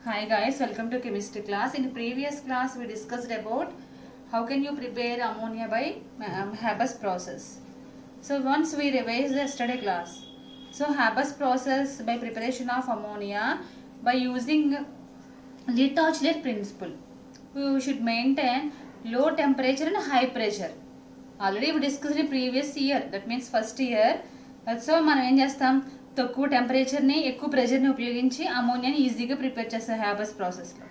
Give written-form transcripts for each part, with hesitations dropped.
Hi guys, welcome to chemistry class. In the previous class we discussed about how can you prepare ammonia by Haber's process. So once we revised the yesterday class. So Haber's process by preparation of ammonia by using Le Torchlight principle. We should maintain low temperature and high pressure. Already we discussed in previous year, that means first year. So మనం ఏం చేస్తాం, తక్కువ టెంపరేచర్ని ఎక్కువ ప్రెషర్ని ఉపయోగించి అమోనియాని ఈజీగా prepare చేస్తాం Haber's ప్రాసెస్లో.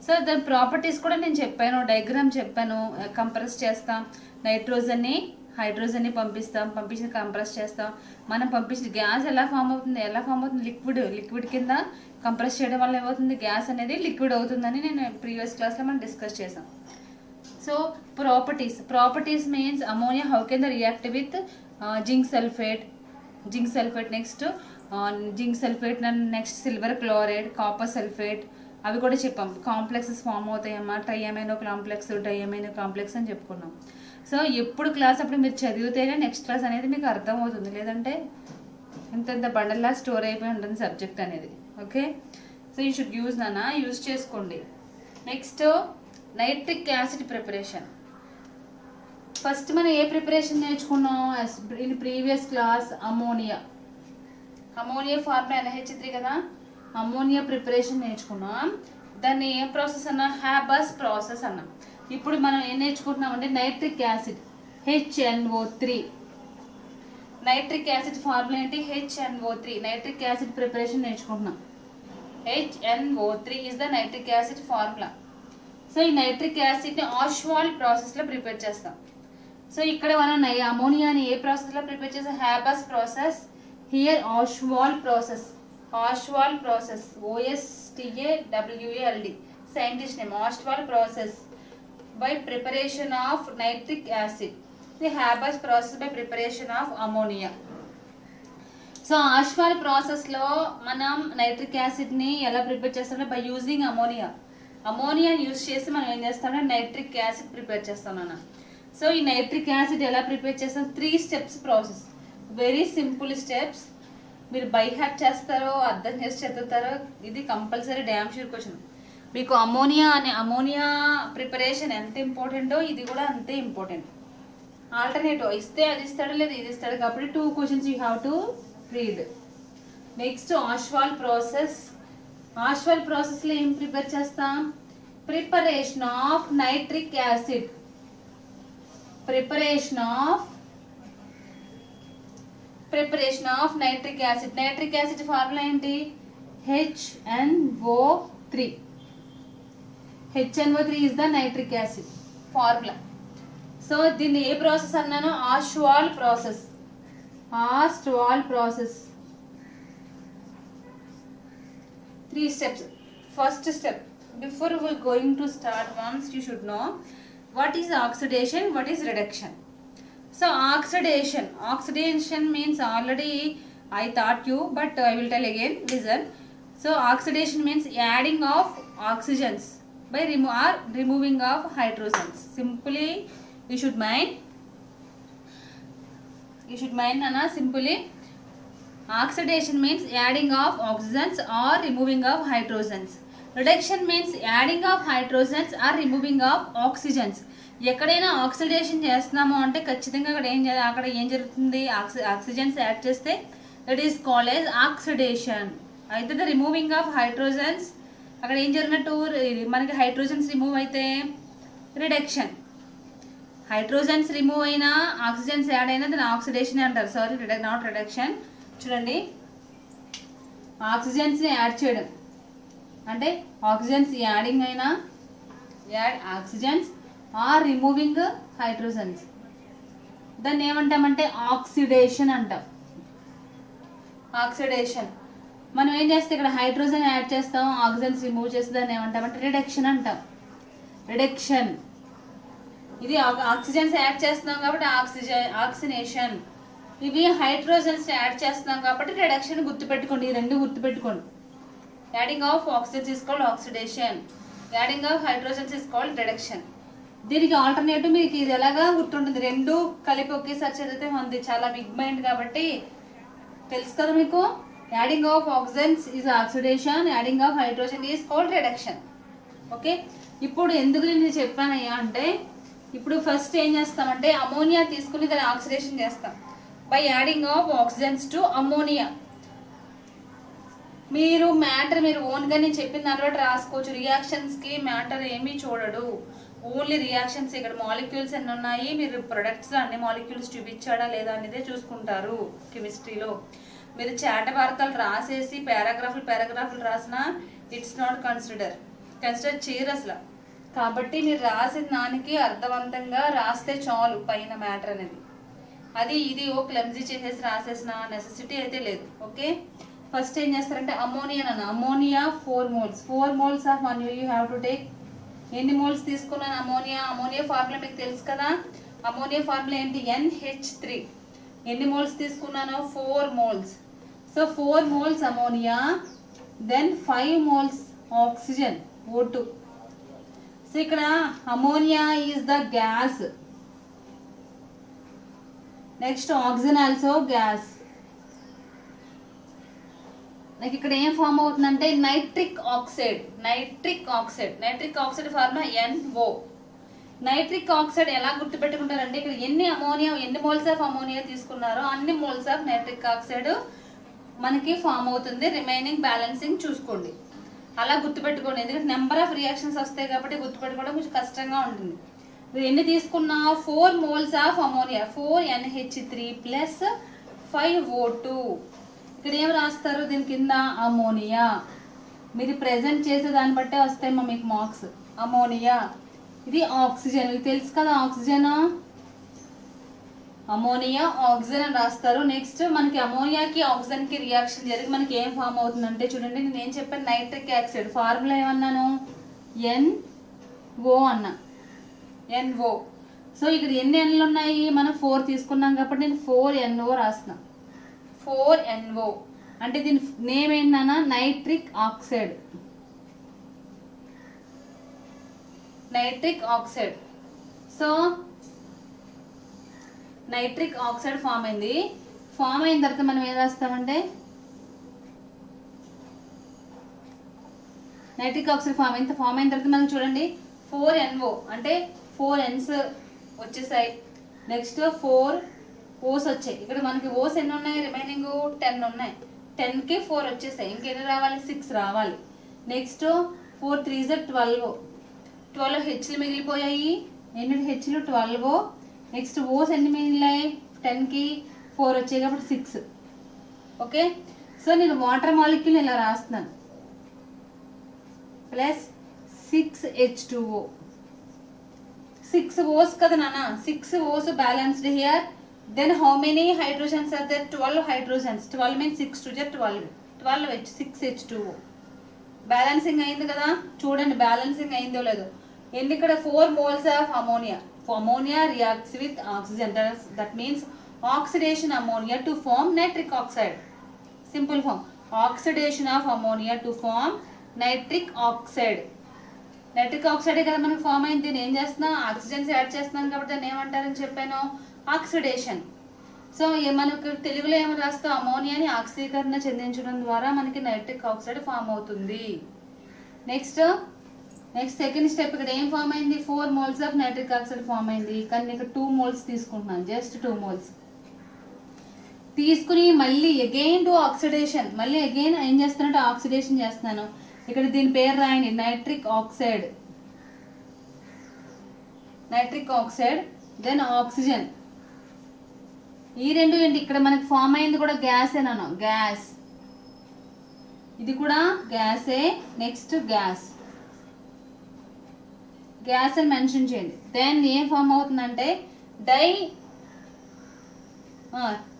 So దాని ప్రాపర్టీస్ కూడా నేను చెప్పాను, డయాగ్రామ్ చెప్పాను. కంప్రెస్ చేస్తాం, నైట్రోజన్ని హైడ్రోజన్ని పంపించి కంప్రెస్ చేస్తాం. మనం పంపించిన గ్యాస్ ఎలా ఫామ్ అవుతుంది లిక్విడ్ కింద కంప్రెస్ చేయడం వల్ల ఏమవుతుంది, గ్యాస్ అనేది లిక్విడ్ అవుతుందని నేను ప్రీవియస్ క్లాస్లో మనం డిస్కస్ చేసాం. So properties means ammonia how can the react with zinc sulphate, next zinc sulphate, next silver chloride, copper sulphate, అవి కూడా చెప్పాం. కాంప్లెక్సెస్ ఫామ్ అవుతాయమ్మా, ట్రైఅమైనో కాంప్లెక్స్ అని చెప్పుకున్నాం. సో ఎప్పుడు క్లాస్ అప్పుడు మీరు చదివితేనే నెక్స్ట్ క్లాస్ అనేది మీకు అర్థమవుతుంది, లేదంటే ఇంత బండల్లా స్టోర్ అయిపోయి ఉంటుంది సబ్జెక్ట్ అనేది. Okay, so you should use చేసుకోండి. Next nitric acid preparation. First మనం ఏ ప్రిపరేషన్ నేర్చుకున్నాం in previous class? Ammonia formula NH3 కదా, అమోనియా ప్రిపరేషన్ నేర్చుకున్నాం. దాన్ని ఏం ప్రాసెస్ అన్నా, హ్యాబర్స్ ప్రాసెస్ అన్నా. ఇప్పుడు మనం ఏం నేర్చుకుంటున్నాం అంటే nitric acid HNO3. Nitric acid formula ఏంటి? HNO3. నైట్రిక్ యాసిడ్ ప్రిపరేషన్ నేర్చుకుంటున్నాం. HNO3 is the nitric acid formula. So ఈ నైట్రిక్ యాసిడ్ని ఆష్వాల్డ్ ప్రాసెస్లో ప్రిపేర్ చేస్తాం. సో ఇక్కడ మనం అమోనియాని ఏ ప్రాసెస్లో ప్రిపేర్ చేస్తాం? Haber's process. Here Ostwald process, OSTAWALD, scientist name. Ostwald process by preparation of nitric acid. The Haber's process by preparation of ammonia. So Ostwald ప్రాసెస్లో మనం nitric యాసిడ్ని ఎలా ప్రిపేర్ చేస్తామంటే బై యూజింగ్ అమోనియా యూజ్ చేసి మనం ఏం చేస్తామంటే nitric acid prepare చేస్తాం అన్న. సో ఈ నైట్రిక్ యాసిడ్ ఎలా ప్రిపేర్ చేస్తాం? 3 steps process, very simple steps. మీరు బై హార్ట్ చేస్తారో అర్థం చేసి చదువుతారో, ఇది కంపల్సరీ డ్యామ్ షూర్ క్వశ్చన్. మీకు అమోనియా ప్రిపరేషన్ ఎంత ఇంపార్టెంటో ఇది కూడా అంతే ఇంపార్టెంట్. ఆల్టర్నేటివ్ ఇస్తే అది ఇస్తాడు, లేదా ఇది ఇస్తాడు, కాబట్టి 2 questions you have to read. Next Ostwald ప్రాసెస్లో ఏం ప్రిపేర్ చేస్తాం? Preparation of nitric acid. Preparation of nitric acid formula ఏంటి? HNO3. HNO3 is the nitric acid formula. So దీన్ని ఏ ప్రాసెస్ అన్నాను? Ostwald process. 3 steps. First step, before we are going to start, once you should know what is oxidation, what is reduction. So oxidation means already I taught you, but I will tell again, listen. So oxidation means adding of oxygens by removing of hydrogens. Simply you should mind Nana. Simply oxidation means adding of oxygens or removing of hydrogens. Reduction means adding of hydrogens or removing of oxygens. ఎక్కడైనా oxidation చేస్తున్నాము అంటే ఖచ్చితంగా అక్కడ ఏం జరుగుతుంది? Oxygens add చేస్తే that is called as oxidation. అయితే the removing of hydrogens, అక్కడ ఏం జరిగినట్టు మనకి హైడ్రోజన్స్ రిమూవ్ అయితే రిడక్షన్. హైడ్రోజన్స్ రిమూవ్ అయినా ఆక్సిజన్స్ యాడ్ అయినా దాన్ని ఆక్సిడేషన్ అంటారు. Sorry, not reduction. చూడండి, ఆక్సిజన్స్ని యాడ్ చేయడం అంటే ఆక్సిజన్స్ యాడింగ్ అయినా, ఆక్సిజన్స్ ఆర్ రిమూవింగ్ హైడ్రోజన్స్, దాన్ని ఏమంటామంటే ఆక్సిడేషన్ అంటాం. మనం ఏం చేస్తే ఇక్కడ హైడ్రోజన్ యాడ్ చేస్తాం, ఆక్సిజన్స్ రిమూవ్ చేస్తే దాన్ని ఏమంటామంటే రిడక్షన్ అంటాం. ఇది ఆక్సిజన్స్ యాడ్ చేస్తున్నాం కాబట్టి ఆక్సినేషన్. ఇవి హైడ్రోజన్స్ యాడ్ చేస్తున్నాం కాబట్టి రిడక్షన్. గుర్తుపెట్టుకోండి, ఈ 2 గుర్తుపెట్టుకోండి. Adding of oxygens is called oxidation, adding of hydrogens is called reduction. దీనికి ఆల్టర్నేటివ్ మీకు ఇది ఎలాగా గుర్తుంటుంది? 2 కలిపి ఒకేసారి చదివితే మంది చాలా బిగ్ మైండ్ కాబట్టి తెలుసు కదా మీకు. Adding of oxygens is oxidation, adding of hydrogen is called reduction. Okay, ఇప్పుడు ఎందుకు నేను చెప్పానయ్యా అంటే, ఇప్పుడు ఫస్ట్ ఏం చేస్తామంటే అమోనియా తీసుకుని దాన్ని ఆక్సిడేషన్ చేస్తాం by adding of oxygens to ammonia. మీరు ఓన్గా నేను చెప్పిన దాని బట్టి రాసుకోవచ్చు. రియాక్షన్స్కి మ్యాటర్ ఏమీ చూడడు, ఓన్లీ రియాక్షన్స్. ఇక్కడ మాలిక్యూల్స్ ఎన్ని ఉన్నాయి, మీరు ప్రొడక్ట్స్ అన్ని మాలిక్యూల్స్ చూపించాడా లేదా అనేదే చూసుకుంటారు కెమిస్ట్రీలో. మీరు చాటవార్తలు రాసేసి పారాగ్రాఫ్లు రాసినా ఇట్స్ నాట్ కన్సిడర్ చేయరు అసలు. కాబట్టి మీరు రాసిన దానికి అర్థవంతంగా రాస్తే చాలు పైన మ్యాటర్ అనేది. అది ఇది ఓ క్లమ్జీ చేసేసి రాసేసిన నెసెసిటీ అయితే లేదు. ఓకే, ఫస్ట్ ఏం చేస్తారంటే ammonia 4 moles. 4 moles of ammonia you have to take. ఎన్ని మోల్స్ తీసుకున్నాను అమోనియా ఫార్ములా మీకు తెలుసు కదా. అమోనియా ఫార్ములా ఏంటి, NH3. ఎన్ని మోల్స్ తీసుకున్నాను, 4 moles. So 4 moles ammonia, then 5 moles oxygen O2. So ఇక్కడ ammonia is the gas, next oxygen also gas. నాకు ఇక్కడ ఏం ఫామ్ అవుతుందంటే nitric oxide formula NO. Nitric oxide ఎలా గుర్తుపెట్టుకుంటారంటే, ఇక్కడ ఎన్ని మోల్స్ ఆఫ్ అమోనియా తీసుకున్నారో అన్ని మోల్స్ ఆఫ్ నైట్రిక్ ఆక్సైడ్ మనకి ఫామ్ అవుతుంది. రిమైనింగ్ బ్యాలెన్సింగ్ చూసుకోండి, అలా గుర్తుపెట్టుకోండి. ఎందుకంటే నెంబర్ ఆఫ్ రియాక్షన్స్ వస్తాయి కాబట్టి గుర్తుపెట్టుకోవడం కొంచెం కష్టంగా ఉంటుంది. ఎన్ని తీసుకున్నా 4 moles of ammonia, 4 NH3 plus 5 O2. ఇక్కడ ఏం రాస్తారు దీని కింద, అమోనియా. మీరు ప్రెజెంట్ చేసే దాన్ని బట్టే వస్తాయమ్మా మీకు మార్క్స్. అమోనియా, ఇది ఆక్సిజన్, మీకు తెలుసు కదా ఆక్సిజన్. అమోనియా ఆక్సిజన్ అని రాస్తారు. నెక్స్ట్ మనకి అమోనియాకి ఆక్సిజన్కి రియాక్షన్ జరిగి మనకి ఏం ఫామ్ అవుతుందంటే చూడండి, నేను ఏం చెప్పాను, నైట్రిక్ ఆక్సైడ్. ఫార్ములా ఏమన్నాను, NO అన్నా, NO. సో ఇక్కడ ఎన్ని Nలు ఉన్నాయి, మనం 4 తీసుకున్నాం కాబట్టి నేను 4NO రాస్తున్నా. 4NO అంటే దీని నేమ్ ఏంటన్నా, nitric oxide. So nitric oxide form అయింది. ఫామ్ అయిన తర్వాత మనం ఏం రాస్తామంటే, నైట్రిక్ ఆక్సైడ్ ఫామ్ అయిన తర్వాత మనం చూడండి 4NO అంటే 4 N's వచ్చేసాయి. నెక్స్ట్ 4 O's వచ్చాయి. ఇక్కడ మనకి ఓస్ ఎన్ని ఉన్నాయి, రిమైనింగ్ 10 ఉన్నాయి. 10కి 4 వచ్చేసాయి, ఇంకెన్ని రావాలి, 6 రావాలి. Next 4 3s 12 హెచ్లు మిగిలిపోయాయి. ఎన్ని హెచ్లు, 12. నెక్స్ట్ ఓస్ ఎన్ని మిగిలినాయి, 10కి 4 వచ్చాయి కాబట్టి 6. ఓకే, సో నేను వాటర్ మాలిక్యూల్ ఇలా రాస్తున్నాను, ప్లస్ 6H2O. 6 O's కదా నాన్న, 6 O's balanced here. Then how many hydrogens are there? 12 hydrogens. 12 means 6 to 12. 12 6H2O. Balancing అయింది కదా, చూడండి బ్యాలెన్సింగ్ అయిందో లేదో. ఎన్ని ఇక్కడ 4 moles of ammonia. Ammonia reacts with oxygen, that means oxidation ammonia to form nitric oxide. Simple form, oxidation of ammonia to form nitric oxide. Nitric ఆక్సైడే కదా మనకు ఫామ్ అయింది. నేను ఏం చేస్తున్నా, ఆక్సిజన్స్ యాడ్ చేస్తున్నాను కాబట్టి దాన్ని ఏమంటారని చెప్పాను, ఆక్సిడేషన్. సో మనకు తెలుగులో ఏమని రాస్తాం, అమోనియాని ఆక్సీకరణ చెందించడం ద్వారా మనకి నైట్రిక్ ఆక్సైడ్ ఫామ్ అవుతుంది. నెక్స్ట్ సెకండ్ స్టెప్, ఇక్కడ ఏం ఫామ్ అయింది, 4 moles of nitric oxide form అయింది. కానీ ఇక్కడ 2 moles తీసుకుంటున్నాను, జస్ట్ 2 moles తీసుకుని మళ్ళీ అగైన్ టు ఆక్సిడేషన్. మళ్ళీ అగైన్ ఏం చేస్తున్నట్టు ఆక్సిడేషన్ చేస్తున్నాను. ఇక్కడ దీని పేరు రాయండి, నైట్రిక్ ఆక్సైడ్, దెన్ ఆక్సిజన్. ఈ రెండు ఏంటి, ఇక్కడ మనకి ఫామ్ అయింది కూడా గ్యాస్ ఏనాను, గ్యాస్. ఇది కూడా గ్యాసే. నెక్స్ట్ గ్యాస్ అని మెన్షన్ చేయండి. దెన్ ఏం ఫామ్ అవుతుందంటే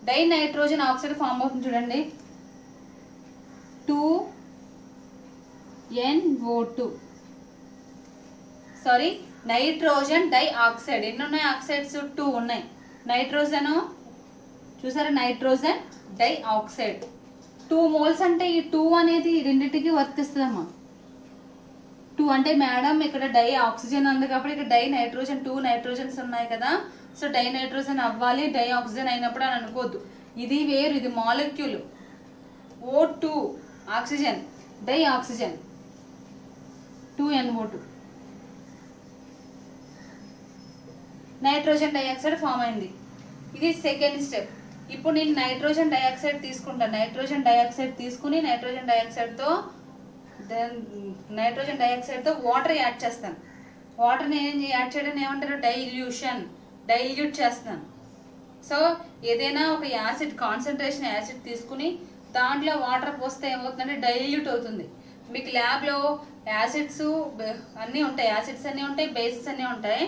డై నైట్రోజన్ ఆక్సైడ్ ఫామ్ అవుతుంది చూడండి, 2NO2. Sorry, nitrogen dioxide. ఎన్ని ఉన్నాయి ఆక్సైడ్స్, 2 ఉన్నాయి. నైట్రోజన్ చూసారా, నైట్రోజన్ డై ఆక్సైడ్ 2 moles అంటే ఈ 2 అనేది రెండింటికి వర్తిస్తుందమ్మా. 2 అంటే మేడం ఇక్కడ డై ఆక్సిజన్ ఉంది కాబట్టి ఇక్కడ డై నైట్రోజన్ 2 నైట్రోజన్స్ ఉన్నాయి కదా, సో డై నైట్రోజన్ అవ్వాలి, డై ఆక్సిజన్ అయినప్పుడు అని అనుకోవద్దు. ఇది వేరు, ఇది molecule. O2 oxygen dioxygen 2NO2 nitrogen dioxide form అయింది. ఇది సెకండ్ స్టెప్. ఇప్పుడు నేను నైట్రోజన్ డైఆక్సైడ్ తీసుకుంటాను. నైట్రోజన్ డైఆక్సైడ్ తీసుకుని నైట్రోజన్ డైఆక్సైడ్తో వాటర్ యాడ్ చేస్తాను. వాటర్ని యాడ్ చేయడం ఏమంటారు? డైల్యూట్ చేస్తాను. సో ఏదైనా ఒక యాసిడ్ కాన్సన్ట్రేషన్ యాసిడ్ తీసుకుని దాంట్లో వాటర్ పోస్తే ఏమవుతుందంటే డైల్యూట్ అవుతుంది. మీకు ల్యాబ్లో యాసిడ్స్ అన్నీ ఉంటాయి, యాసిడ్స్ అన్నీ ఉంటాయి, బేసిస్ అన్నీ ఉంటాయి.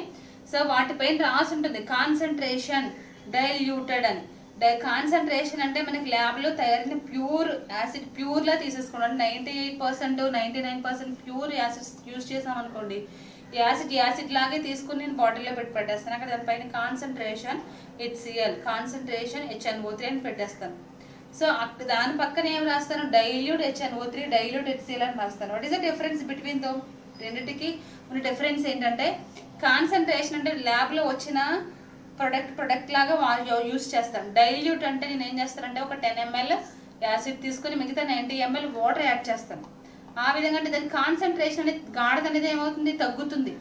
సో వాటిపైన రాసి ఉంటుంది కాన్సన్ట్రేషన్ డైల్యూటెడ్ అని. కాన్సన్ట్రేషన్ అంటే మనకి ల్యాబ్లో తయారైన ప్యూర్ యాసిడ్ ప్యూర్లా తీసేసుకున్నాం. 98% 99% ప్యూర్ యాసిడ్స్ యూజ్ చేసాం అనుకోండి, యాసిడ్ లాగే తీసుకుని నేను బాటిల్లో పెట్టి పెట్టేస్తాను. అక్కడ దానిపైన కాన్సన్ట్రేషన్ HCl, కాన్సన్ట్రేషన్ HNO3 అని పెట్టేస్తాను. సో దాని పక్కన ఏం రాస్తాను? డైల్యూట్ HNO3, డైల్యూట్ HCl అని రాస్తాను. What is the difference between tho? రెండింటికి ఉన్న డిఫరెన్స్ ఏంటంటే కాన్సన్ట్రేషన్ అంటే ల్యాబ్లో వచ్చిన ప్రొడక్ట్ లాగా యూజ్ చేస్తాను. డైల్యూట్ అంటే నేను ఏం చేస్తానంటే ఒక 10 ml యాసిడ్ తీసుకుని మిగతా 90 ml వాటర్ యాడ్ చేస్తాను. ఆ విధంగా అంటే దాని కాన్సన్ట్రేషన్ అనేది గాఢత అనేది ఏమవుతుంది? తగ్గుతుంది.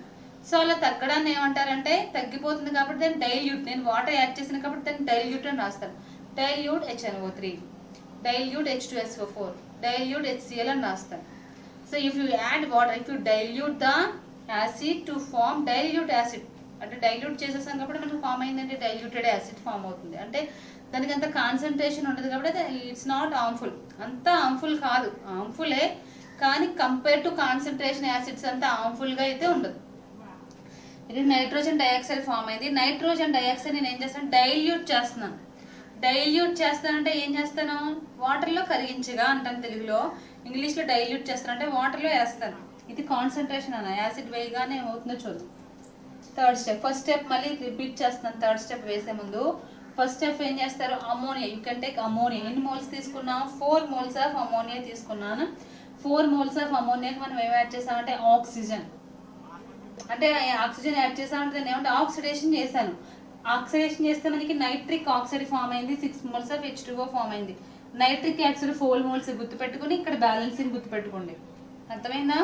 సో అలా తగ్గడాన్ని ఏమంటారంటే తగ్గిపోతుంది కాబట్టి దాన్ని డైల్యూట్, నేను వాటర్ యాడ్ చేసిన కాబట్టి దాన్ని డైల్యూట్ అని రాస్తాను. Dilute HNO3, dilute H2SO4, dilute HCl అని రాస్తాను. So if you add water, if you dilute the acid to form dilute acid, అంటే డైల్యూట్ చేసేసాం కాబట్టి మనకు ఫామ్ అయిందంటే డైల్యూటెడ్ యాసిడ్ ఫామ్ అవుతుంది. అంటే దానికి అంత కాన్సన్ట్రేషన్ ఉండదు కాబట్టి ఇట్స్ నాట్ హార్మ్ఫుల్. అంత హార్మ్ఫుల్ కాదు, హార్మ్ఫుల్లే కానీ కంపేర్ టు కాన్సన్ట్రేషన్ యాసిడ్స్ అంతా హార్మ్ఫుల్గా అయితే ఉండదు. ఇది నైట్రోజన్ డైఆక్సైడ్ ఫామ్ అయింది. నైట్రోజన్ డైఆక్సైడ్ నేను ఏం చేస్తాను? డైల్యూట్ చేస్తున్నాను. డైల్యూట్ చేస్తానంటే ఏం చేస్తాను? వాటర్లో కరిగించగా అంటాను తెలుగులో. ఇంగ్లీష్లో డైల్యూట్ చేస్తాను అంటే వాటర్లో వేస్తాను. ఇది కాన్సన్ట్రేషన్ అన్న. యాసిడ్ వేయగానే ఏమవుతుందో చూద్దాం. Third step. ఫస్ట్ స్టెప్ మళ్ళీ రిపీట్ చేస్తున్నాను. థర్డ్ స్టెప్ వేసే ముందు ఫస్ట్ స్టెప్ ఏం చేస్తారు? Ammonia. You can take ammonia. ఎన్ని మోల్స్ తీసుకున్నాం? 4 moles ఆఫ్ అమోనియా తీసుకున్నాను. 4 moles ఆఫ్ అమోనియాకి మనం ఏం యాడ్ చేసామంటే ఆక్సిజన్. అంటే ఆక్సిజన్ యాడ్ చేసామంటే దాన్ని ఏమంటే ఆక్సిడేషన్ చేశాను. ఆక్సిడేషన్ చేస్తే మనకి నైట్రిక్ ఆక్సైడ్ ఫామ్ అయింది. 6 moles ఆఫ్ H2O ఫామ్ అయింది. నైట్రిక్ ఆక్సైడ్ 4 moles గుర్తుపెట్టుకుని ఇక్కడ బ్యాలెన్సింగ్ గుర్తుపెట్టుకోండి. అర్థమైందా?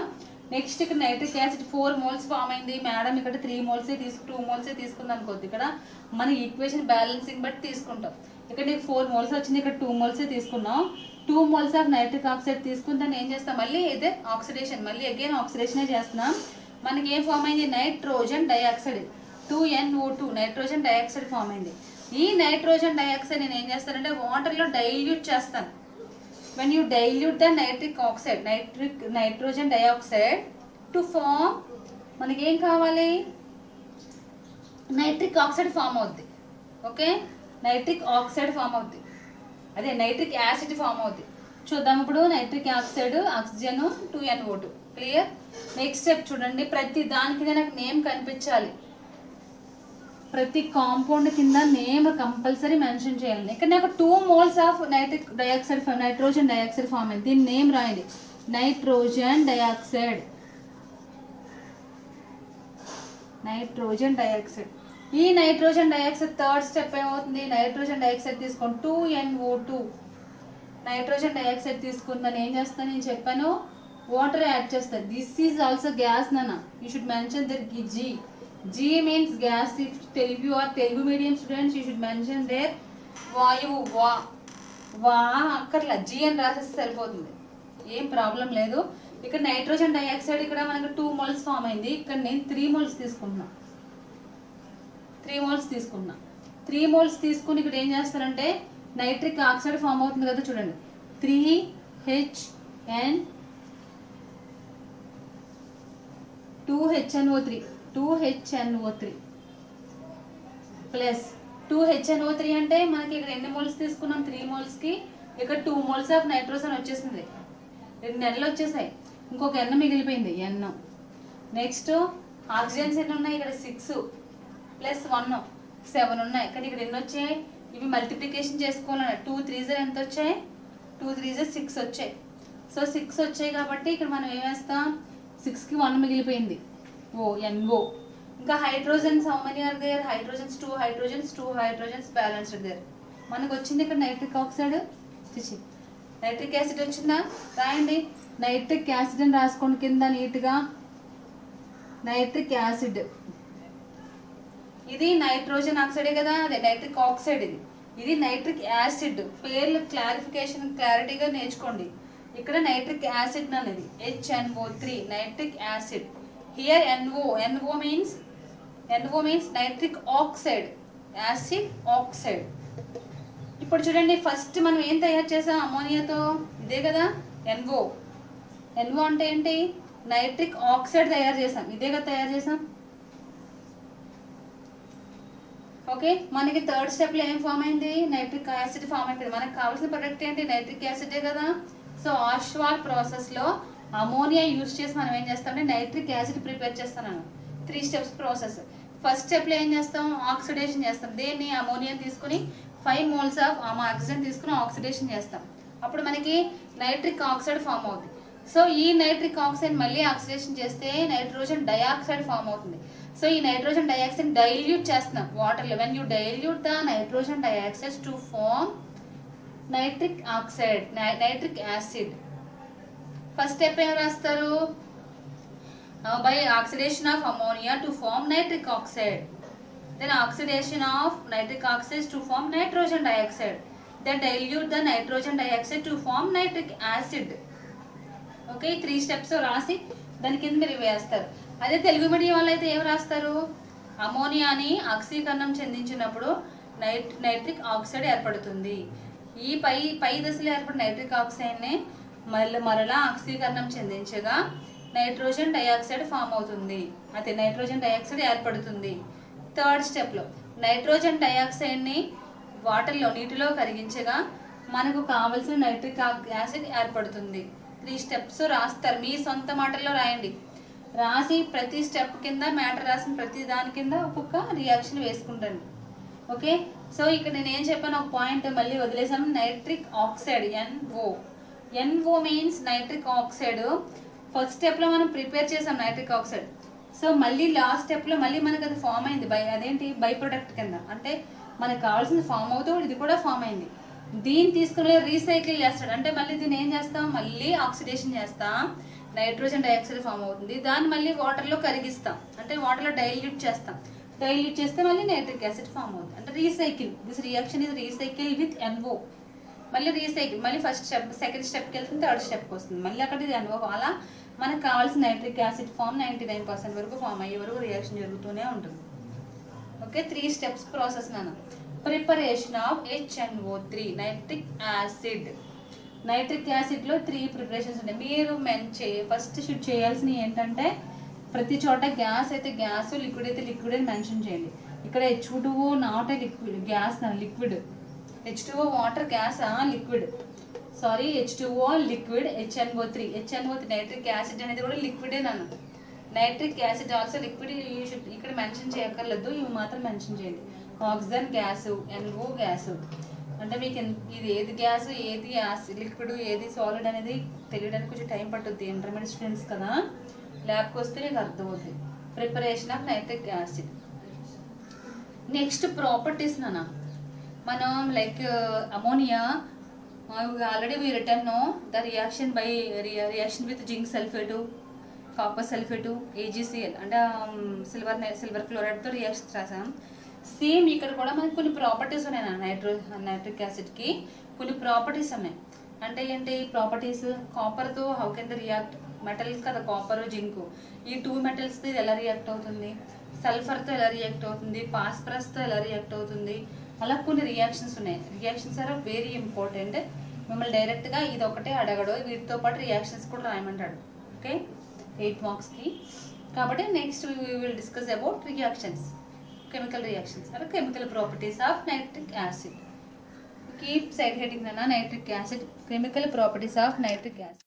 నెక్స్ట్ ఇక్కడ నైట్రిక్ యాసిడ్ 4 moles ఫామ్ అయింది. మేడం ఇక్కడ 3 moles 2 moles తీసుకుందాం అనుకోద్ది. ఇక్కడ మన ఈక్వేషన్ బ్యాలెన్సింగ్ బట్టి తీసుకుంటాం. ఇక్కడ నీకు 4 moles వచ్చింది, ఇక్కడ 2 moles తీసుకున్నాం. 2 moles ఆఫ్ నైట్రిక్ ఆక్సైడ్ తీసుకుని దాన్ని ఏం చేస్తాం? మళ్ళీ ఇదే ఆక్సిడేషన్, మళ్ళీ అగైన్ ఆక్సిడేషనే చేస్తున్నాం. మనకి ఏం ఫామ్ అయింది? Nitrogen dioxide 2NO2 nitrogen dioxide form అయింది. ఈ నైట్రోజన్ డైఆక్సైడ్ నేను ఏం చేస్తానంటే వాటర్లో డైల్యూట్ చేస్తాను. when you dilute the nitrogen dioxide to form మనకి ఏం కావాలి? నైట్రిక్ ఆక్సైడ్ ఫామ్ అవుద్ది. ఓకే, నైట్రిక్ ఆక్సైడ్ ఫామ్ అవుద్ది, అదే నైట్రిక్ యాసిడ్ ఫామ్ అవుద్ది. చూద్దాం ఇప్పుడు. Nitric oxide, oxygen, 2NO2. Clear? Next step చూడండి. ప్రతి దాని కింద నాకు నేమ్ కనిపించాలి. ప్రతి కాంపౌండ్ కింద నేమ్ కంపల్సరీ మెన్షన్ చేయాలి. ఇక్కడ నాకు 2 moles of nitrogen dioxide form అయింది. దీని నేమ్ రాయండి. Nitrogen dioxide. ఈ నైట్రోజన్ డైఆక్సైడ్ థర్డ్ స్టెప్ ఏమవుతుంది? నైట్రోజన్ డైఆక్సైడ్ తీసుకొని 2NO2 నైట్రోజన్ డైఆక్సైడ్ తీసుకుందని ఏం చేస్తాను? నేను చెప్పాను వాటర్ యాడ్ చేస్తాను. దిస్ ఈజ్ ఆల్సో గ్యాస్ నాన్న. You should mention there G. G means gas. If you are Telugu medium students, you should mention there వాయువు. వా అక్కర్లా, G అని రాసేస్తే సరిపోతుంది, ఏం ప్రాబ్లం లేదు. ఇక్కడ నైట్రోజన్ డైఆక్సైడ్ ఇక్కడ మనకు 2 moles ఫామ్ అయింది. ఇక్కడ నేను 3 moles తీసుకుంటున్నా. 3 moles తీసుకుని ఇక్కడ ఏం చేస్తానంటే నైట్రిక్ ఆక్సైడ్ ఫామ్ అవుతుంది కదా, చూడండి. 2HNO3 ప్లస్ 2HNO3 అంటే మనకి ఇక్కడ ఎన్ని moles తీసుకున్నాం? 3 molesకి ఇక్కడ 2 moles ఆఫ్ నైట్రోజన్ వచ్చేసింది. 2 Nలు వచ్చేసాయి. ఇంకొక N మిగిలిపోయింది, N. నెక్స్ట్ ఆక్సిజన్స్ ఎన్ని ఉన్నాయి? ఇక్కడ 6 ప్లస్ 1 7 ఉన్నాయి. కానీ ఇక్కడ ఎన్ని వచ్చాయి? ఇవి మల్టిప్లికేషన్ చేసుకోవాలన్నా 2 3s ఎంత వచ్చాయి? 2 3s 6 వచ్చాయి. సో 6 వచ్చాయి కాబట్టి ఇక్కడ మనం ఏం వేస్తాం? 6కి 1 మిగిలిపోయింది, NO. ఇంకా hydrogens how many are there? Hydrogens 2 hydrogens balanced there. మనకు వచ్చింది ఇక్కడ నైట్రిక్ ఆక్సైడ్ నైట్రిక్ యాసిడ్ వచ్చిందా? రాయండి. నైట్రిక్ యాసిడ్ అని రాసుకోండి కింద నీట్గా. నైట్రిక్ యాసిడ్, ఇది నైట్రోజన్ ఆక్సైడే కదా, అదే నైట్రిక్ ఆక్సైడ్. ఇది నైట్రిక్ యాసిడ్. పేర్లు క్లారిటీగా నేర్చుకోండి. ఇక్కడ నైట్రిక్ యాసిడ్ అనేది HNO3 nitric acid. Here NO means nitric oxide, acid oxide. ఇప్పుడు చూడండి, ఫస్ట్ మనం ఏం తయారు చేసాం అమోనియాతో? ఇదే కదా NO. NO అంటే ఏంటి? నైట్రిక్ ఆక్సైడ్ తయారు చేసాం. ఇదే కదా తయారు చేసాం. ఓకే, మనకి థర్డ్ స్టెప్ లో ఏం ఫామ్ అయింది? నైట్రిక్ యాసిడ్ ఫామ్ అయిపోయింది. మనకు కావాల్సిన ప్రొడక్ట్ ఏంటి? నైట్రిక్ యాసిడే కదా. సో ఆష్వాల్ ప్రాసెస్ లో అమోనియా యూజ్ చేసి మనం ఏం చేస్తామంటే నైట్రిక్ యాసిడ్ ప్రిపేర్ చేస్తున్నాను. 3 స్టెప్స్ ప్రాసెస్. ఫస్ట్ స్టెప్ లో ఏం చేస్తాం? ఆక్సిడేషన్ చేస్తాం. దేన్ని? అమోనియా తీసుకుని 5 moles ఆఫ్ ఆక్సిజన్ తీసుకుని ఆక్సిడేషన్ చేస్తాం. అప్పుడు మనకి నైట్రిక్ ఆక్సైడ్ ఫామ్ అవుతుంది. సో ఈ నైట్రిక్ ఆక్సైడ్ మళ్ళీ ఆక్సిడేషన్ చేస్తే నైట్రోజన్ డైఆక్సైడ్ ఫామ్ అవుతుంది. సో ఈ నైట్రోజన్ డైఆక్సైడ్ డైల్యూట్ చేస్తున్నాం వాటర్లో. When you dilute the nitrogen dioxide to form nitric oxide, nitric acid. First step ఏం రాస్తారు? By oxidation of ammonia to form nitric oxide. Then oxidation of nitric oxide to form nitrogen dioxide. Then dilute the nitrogen dioxide to form nitric acid. Okay, 3 steps రాసి దాని కింద మీరు వేస్తారు. అదే Telugu medium వాళ్ళు అయితే ఏం రాస్తారు? అమోనియాని ఆక్సీకరణం చెందించినప్పుడు నైట్రిక్ ఆక్సైడ్ ఏర్పడుతుంది. ఈ పై దశలో ఏర్పడిన నైట్రిక్ ఆక్సైడ్ని మరలా ఆక్సీకరణం చెందించగా నైట్రోజన్ డైఆక్సైడ్ ఫామ్ అవుతుంది. అయితే నైట్రోజన్ డైఆక్సైడ్ ఏర్పడుతుంది. థర్డ్ స్టెప్లో నైట్రోజన్ డైఆక్సైడ్ని వాటర్లో, నీటిలో కరిగించగా మనకు కావలసిన నైట్రిక్ యాసిడ్ ఏర్పడుతుంది. 3 స్టెప్స్ రాస్తారు. మీ సొంత మాటల్లో రాయండి. రాసి ప్రతి స్టెప్ కింద మ్యాటర్ రాసిన ప్రతి దాని కింద ఒక్కొక్క రియాక్షన్ వేసుకుంటండి. ఓకే, సో ఇక్కడ నేను ఏం చెప్పాను ఒక పాయింట్ మళ్ళీ వదిలేసాను. Nitric oxide NO means nitric oxide. First స్టెప్లో మనం ప్రిపేర్ చేసాం నైట్రిక్ ఆక్సైడ్. సో మళ్ళీ లాస్ట్ స్టెప్లో మళ్ళీ మనకు అది ఫామ్ అయింది. అదేంటి? బై ప్రొడక్ట్ కింద. అంటే మనకు కావాల్సింది ఫామ్ అవుతూ ఇది కూడా ఫామ్ అయింది. దీన్ని తీసుకుని రీసైకిల్ చేస్తాడు. అంటే మళ్ళీ దీన్ని ఏం చేస్తాం? మళ్ళీ ఆక్సిడేషన్ చేస్తాం. నైట్రోజన్ డైఆక్సైడ్ ఫామ్ అవుతుంది. దాన్ని మళ్ళీ వాటర్లో కరిగిస్తాం. అంటే వాటర్లో డైల్యూట్ చేస్తాం. డైల్యూట్ చేస్తే మళ్ళీ నైట్రిక్ యాసిడ్ ఫామ్ అవుతుంది. అంటే recycle. This reaction is recycle with NO. మళ్ళీ రీసైకిల్, మళ్ళీ ఫస్ట్ స్టెప్, సెకండ్ స్టెప్కి వెళ్తుంది, థర్డ్ స్టెప్కి వస్తుంది. మళ్ళీ అక్కడ ఇది NO. అలా మనకు కావాల్సిన నైట్రిక్ యాసిడ్ ఫామ్ 99% వరకు ఫామ్ అయ్యే వరకు రియాక్షన్ జరుగుతూనే ఉంటుంది. ఓకే, 3 స్టెప్స్ ప్రాసెస్ నాన్న. Preparation of HNO3 nitric acid. Nitric యాసిడ్లో 3 ప్రిపరేషన్స్ ఉన్నాయి. మీరు ఫస్ట్ షూట్ చేయాల్సినవి ఏంటంటే ప్రతి చోట గ్యాస్ అయితే గ్యాస్, లిక్విడ్ అయితే లిక్విడ్ అని మెన్షన్ చేయండి. ఇక్కడ H2O not a liquid, gas liquid. H2O water, gas liquid. Sorry, H2O liquid, HNO3 nitric acid అనేది కూడా లిక్విడే నాన్న. Nitric acid also liquid. ఇక్కడ మెన్షన్ చేయక్కర్లేదు, ఇవి మాత్రం మెన్షన్ చేయండి. Oxygen gas, NO gas. అంటే మీకు ఇది ఏది గ్యాస్, ఏది లిక్విడ్, ఏది సాలిడ్ అనేది తెలియడానికి కొంచెం టైం పట్టుద్ది. ఇంటర్మీడియట్ స్టూడెంట్స్ కదా, ల్యాబ్కి వస్తే మీకు అర్థమవుతుంది. Preparation of nitric acid. Next properties నాన్న. మనం like ammonia, already we written the reaction with zinc sulfate, copper sulfate, AgCl అంటే సిల్వర్ క్లోరైడ్ తో రియాక్షన్ రాసాం. సేమ్ ఇక్కడ కూడా మనకి కొన్ని ప్రాపర్టీస్ ఉన్నాయి నైట్రిక్ యాసిడ్ కి. కొన్ని ప్రాపర్టీస్ ఉన్నాయి. అంటే ఏంటి ప్రాపర్టీస్? కాపర్ తో how can the react? Metals కదా కాపర్, జింక్. ఈ 2 మెటల్స్ తో ఎలా రియాక్ట్ అవుతుంది? సల్ఫర్ తో ఎలా రియాక్ట్ అవుతుంది? ఫాస్ఫరస్ తో ఎలా రియాక్ట్ అవుతుంది? అలా కొన్ని రియాక్షన్స్ ఉన్నాయి. Reactions are very important. మిమ్మల్ని డైరెక్ట్గా ఇది ఒకటే అడగడు, వీటితో పాటు రియాక్షన్స్ కూడా రాయమంటాడు. ఓకే, 8 మార్క్స్కి. కాబట్టి next we will discuss about reactions, chemical reactions or chemical properties of nitric acid. Keep side heading అన్న nitric acid, chemical properties of nitric acid.